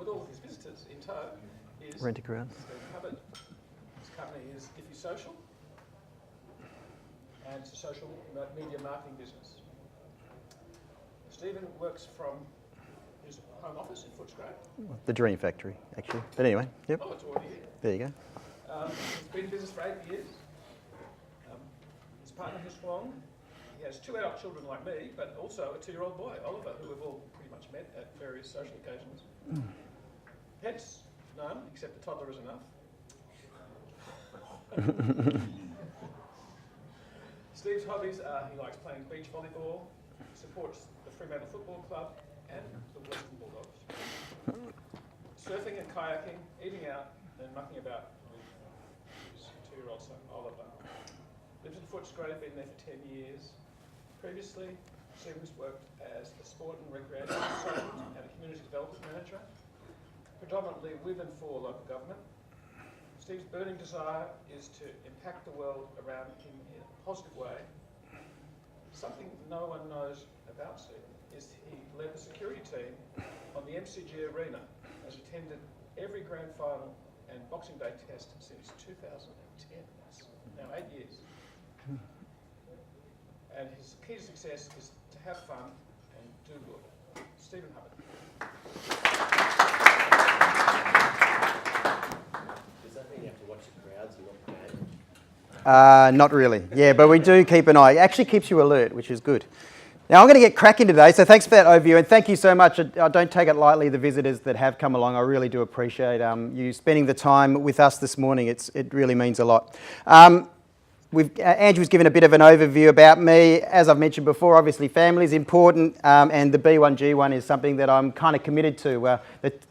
with all of his visitors in tow is Rent-A-Crowd. Stephen Hubbard. His company is Iffy Social, and it's a social media marketing business. Stephen works from his home office in Footscray. The Dream Factory, actually. But anyway, yep. Oh, it's already here. There you go. He's been in business for 8 years. His partner, Miss Wong, he has 2 adult children like me, but also a 2-year-old boy, Oliver, who we've all pretty much met at various social occasions. Pets, none, except the toddler is enough. Steve's hobbies are he likes playing beach volleyball, supports the Fremantle Football Club and the Western Bulldogs. Surfing and kayaking, eating out and mucking about with his 2-year-old son Oliver. Lives in Footscray, been there for 10 years. Previously, Stephen's worked as a sport and recreation consultant and a community development manager, predominantly with and for local government. Steve's burning desire is to impact the world around him in a positive way. Something no one knows about Stephen is he led the security team on the MCG Arena, has attended every grand final and Boxing Day test since 2010. That's now 8 years. And his key to success is to have fun and do good. Stephen Hubbard. Does that mean you have to watch the crowds and not the game? Not really. Yeah, but we do keep an eye. It actually keeps you alert, which is good. Now, I'm going to get cracking today, so thanks for that overview, and thank you so much. I don't take it lightly, the visitors that have come along. I really do appreciate you spending the time with us this morning. It really means a lot. Andrew's given a bit of an overview about me. As I've mentioned before, obviously family is important, and the B1G1 is something that I'm kind of committed to.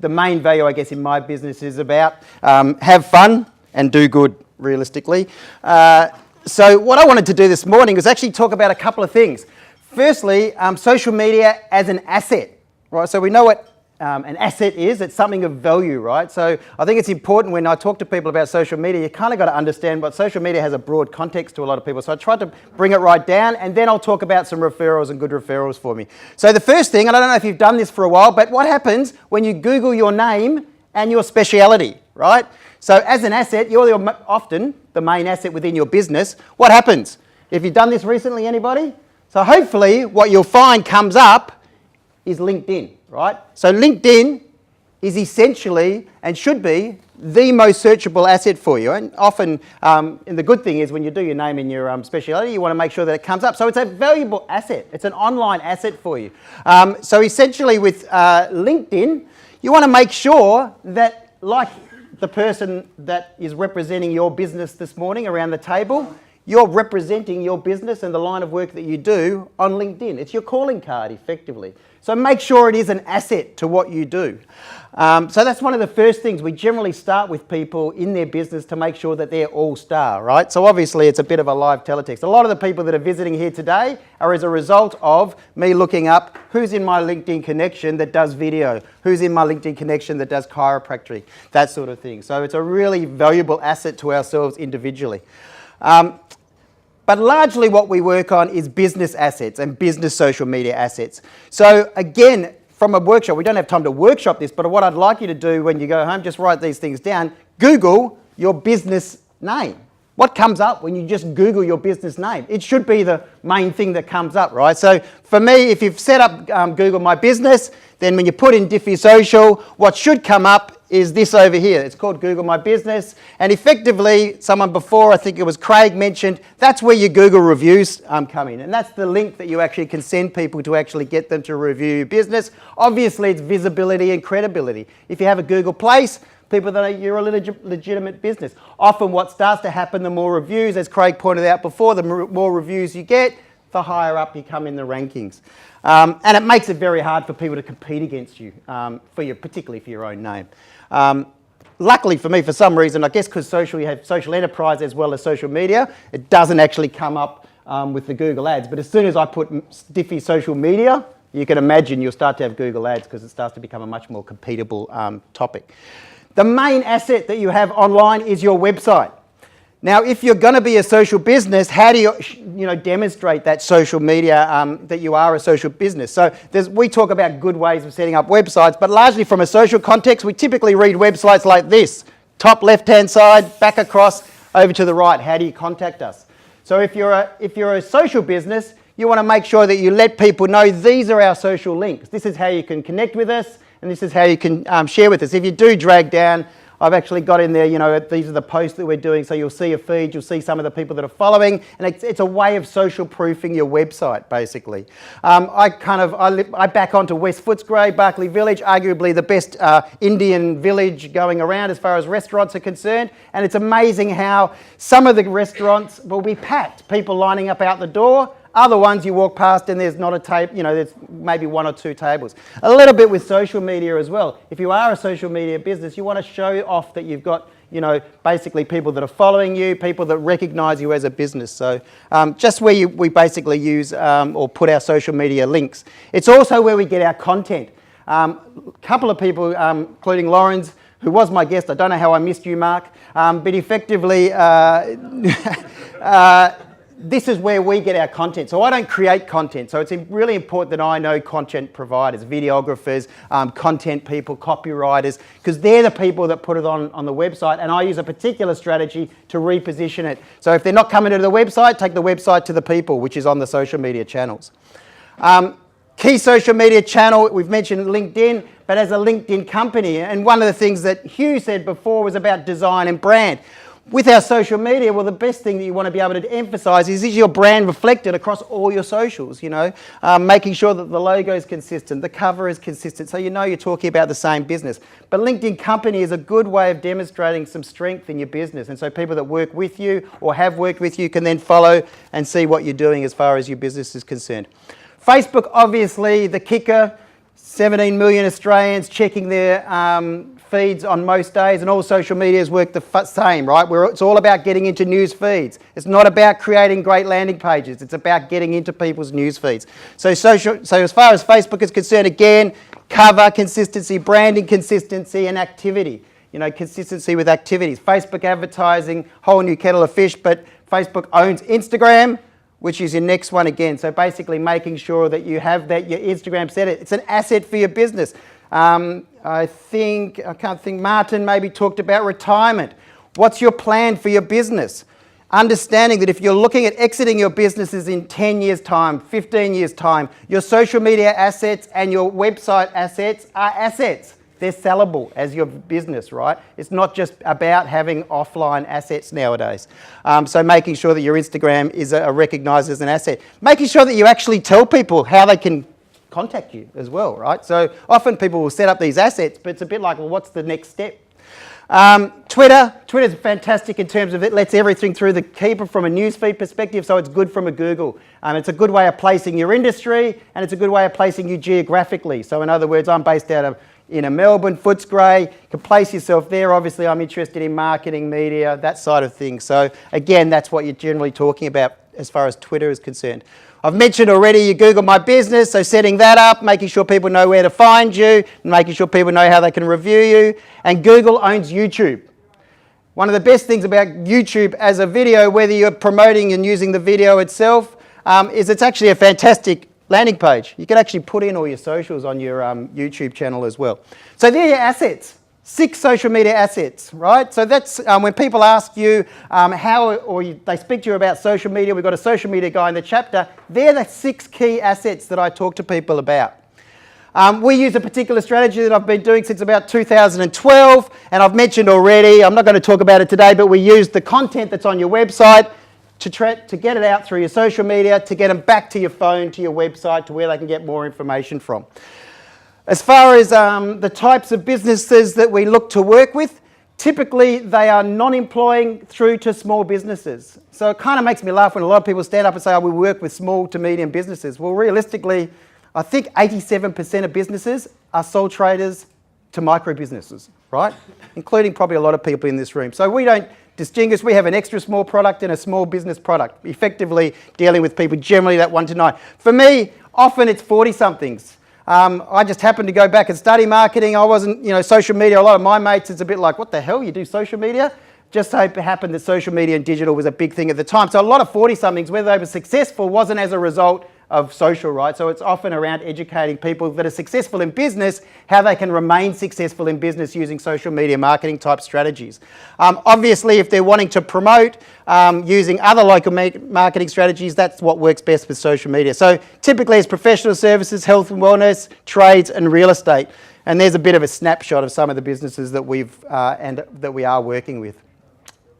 The main value, I guess, in my business is about have fun and do good, realistically. So what I wanted to do this morning was actually talk about a couple of things. Firstly, social media as an asset, right? So we know what an asset is. It's something of value, right? So I think it's important when I talk to people about social media, you kind of got to understand what social media has a broad context to a lot of people. So I tried to bring it right down, and then I'll talk about some referrals and good referrals for me. So the first thing, and I don't know if you've done this for a while, but what happens when you Google your name and your speciality, right? So as an asset, you're often the main asset within your business. What happens? If you've done this recently, anybody? So hopefully what you'll find comes up is LinkedIn, right? So LinkedIn is essentially and should be the most searchable asset for you. And often, and the good thing is when you do your name and your speciality, you want to make sure that it comes up. So it's a valuable asset. It's an online asset for you. So essentially with LinkedIn, you want to make sure that, like the person that is representing your business this morning around the table, you're representing your business and the line of work that you do on LinkedIn. It's your calling card, effectively. So make sure it is an asset to what you do. So that's one of the first things. We generally start with people in their business to make sure that they're all-star, right? So obviously it's a bit of a live teletext. A lot of the people that are visiting here today are as a result of me looking up who's in my LinkedIn connection that does video, who's in my LinkedIn connection that does chiropractic, that sort of thing. So it's a really valuable asset to ourselves individually. But largely what we work on is business assets and business social media assets. So again, from a workshop, we don't have time to workshop this, but what I'd like you to do when you go home, just write these things down. Google your business name. What comes up when you just Google your business name? It should be the main thing that comes up, right? So for me, if you've set up Google My Business, then when you put in Diffy Social, what should come up is this over here. It's called Google My Business. And effectively, someone before, I think it was Craig, mentioned, that's where your Google reviews come in. And that's the link that you actually can send people to actually get them to review your business. Obviously, it's visibility and credibility. If you have a Google Place, people that you're a legitimate business. Often what starts to happen, the more reviews, as Craig pointed out before, the more reviews you get, the higher up you come in the rankings. And it makes it very hard for people to compete against you, particularly for your own name. Luckily for me, for some reason, I guess because you have social enterprise as well as social media, it doesn't actually come up with the Google ads. But as soon as I put Diffy Social Media, you can imagine you'll start to have Google ads because it starts to become a much more competable topic. The main asset that you have online is your website. Now, if you're going to be a social business, how do you demonstrate that social media, that you are a social business? So we talk about good ways of setting up websites, but largely from a social context, we typically read websites like this. Top left-hand side, back across, over to the right. How do you contact us? So if you're a social business, you want to make sure that you let people know these are our social links. This is how you can connect with us, and this is how you can share with us. If you do drag down, I've actually got in there, these are the posts that we're doing, so you'll see a feed, you'll see some of the people that are following, and it's a way of social proofing your website, basically. I back onto West Footscray, Berkeley Village, arguably the best Indian village going around as far as restaurants are concerned, and it's amazing how some of the restaurants will be packed, people lining up out the door. Other ones you walk past and there's not a table, there's maybe one or two tables. A little bit with social media as well. If you are a social media business, you want to show off that you've got, basically people that are following you, people that recognise you as a business. So just where we basically use or put our social media links. It's also where we get our content. A couple of people, including Lawrence, who was my guest, I don't know how I missed you, Mark, but effectively, this is where we get our content. So I don't create content. So it's really important that I know content providers, videographers, content people, copywriters, because they're the people that put it on the website. And I use a particular strategy to reposition it. So if they're not coming to the website, take the website to the people, which is on the social media channels. Key social media channel, we've mentioned LinkedIn, but as a LinkedIn company, and one of the things that Hugh said before was about design and brand. With our social media, well, the best thing that you want to be able to emphasise is your brand reflected across all your socials, making sure that the logo is consistent, the cover is consistent, so you're talking about the same business. But LinkedIn Company is a good way of demonstrating some strength in your business, and so people that work with you or have worked with you can then follow and see what you're doing as far as your business is concerned. Facebook, obviously, the kicker, 17 million Australians checking their feeds on most days, and all social medias work the same, right? It's all about getting into news feeds. It's not about creating great landing pages. It's about getting into people's news feeds. So as far as Facebook is concerned, again, cover consistency, branding consistency, and activity. Consistency with activities. Facebook advertising, whole new kettle of fish, but Facebook owns Instagram, which is your next one again. So basically making sure that you have your Instagram set. It's an asset for your business. I can't think, Martin maybe talked about retirement. What's your plan for your business? Understanding that if you're looking at exiting your businesses in 10 years' time, 15 years' time, your social media assets and your website assets are assets. They're sellable as your business, right? It's not just about having offline assets nowadays. So making sure that your Instagram is recognised as an asset. Making sure that you actually tell people how they can contact you as well, right? So often people will set up these assets, but it's a bit like, well, what's the next step? Twitter's fantastic in terms of it lets everything through the keeper from a newsfeed perspective, so it's good from a Google. It's a good way of placing your industry, and it's a good way of placing you geographically. So in other words, I'm based out of Melbourne, Footscray, you can place yourself there. Obviously, I'm interested in marketing, media, that side of things. So again, that's what you're generally talking about as far as Twitter is concerned. I've mentioned already you Google My Business, so setting that up, making sure people know where to find you, making sure people know how they can review you. And Google owns YouTube. One of the best things about YouTube as a video, whether you're promoting and using the video itself, is it's actually a fantastic landing page. You can actually put in all your socials on your YouTube channel as well. So they're your assets. 6 social media assets, right? So that's when people ask you they speak to you about social media, we've got a social media guy in the chapter, they're the 6 key assets that I talk to people about. We use a particular strategy that I've been doing since about 2012, and I've mentioned already, I'm not going to talk about it today, but we use the content that's on your website to get it out through your social media, to get them back to your phone, to your website, to where they can get more information from. As far as the types of businesses that we look to work with, typically they are non-employing through to small businesses. So it kind of makes me laugh when a lot of people stand up and say, oh, we work with small to medium businesses. Well, realistically, I think 87% of businesses are sole traders to micro businesses, right? Including probably a lot of people in this room. So we don't distinguish. We have an extra small product and a small business product, effectively dealing with people generally that 1 to 9. For me, often it's 40-somethings. I just happened to go back and study marketing. I wasn't, social media, a lot of my mates, it's a bit like, what the hell, you do social media? just so it happened that social media and digital was a big thing at the time. So a lot of 40-somethings, whether they were successful, wasn't as a result of social, right? So it's often around educating people that are successful in business, how they can remain successful in business using social media marketing type strategies. Obviously, if they're wanting to promote using other local marketing strategies, that's what works best with social media. So typically it's professional services, health and wellness, trades and real estate. And there's a bit of a snapshot of some of the businesses that we are working with.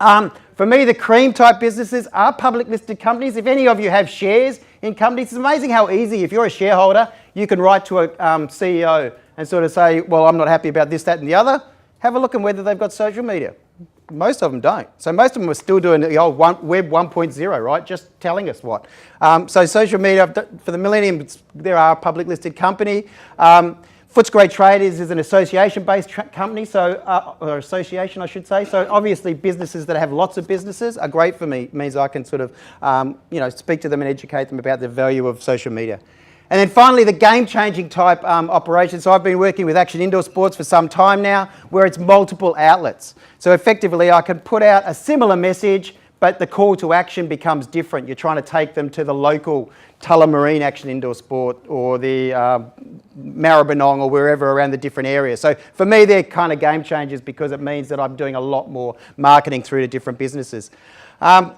For me, the cream type businesses are public listed companies. If any of you have shares in companies, it's amazing how easy, if you're a shareholder, you can write to a CEO and sort of say, well, I'm not happy about this, that and the other. Have a look at whether they've got social media. Most of them don't. So most of them are still doing the old Web 1.0, right? Just telling us what. So social media, for the Millennium, there are a public listed company. Footscray Traders is an association-based company, or association, I should say. So obviously, businesses that have lots of businesses are great for me. It means I can sort of, speak to them and educate them about the value of social media. And then finally, the game-changing type operation. So I've been working with Action Indoor Sports for some time now, where it's multiple outlets. So effectively, I can put out a similar message, but the call to action becomes different. You're trying to take them to the local Tullamarine Action Indoor Sport or the Maribyrnong or wherever around the different areas. So for me, they're kind of game changers because it means that I'm doing a lot more marketing through to different businesses. And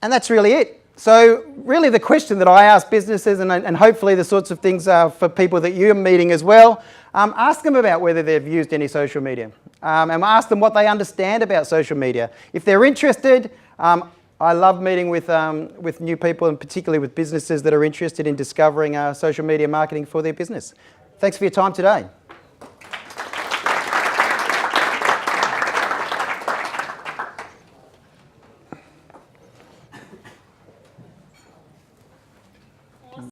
that's really it. So really the question that I ask businesses, and hopefully the sorts of things for people that you're meeting as well, ask them about whether they've used any social media. And ask them what they understand about social media. If they're interested, I love meeting with new people and particularly with businesses that are interested in discovering social media marketing for their business. Thanks for your time today.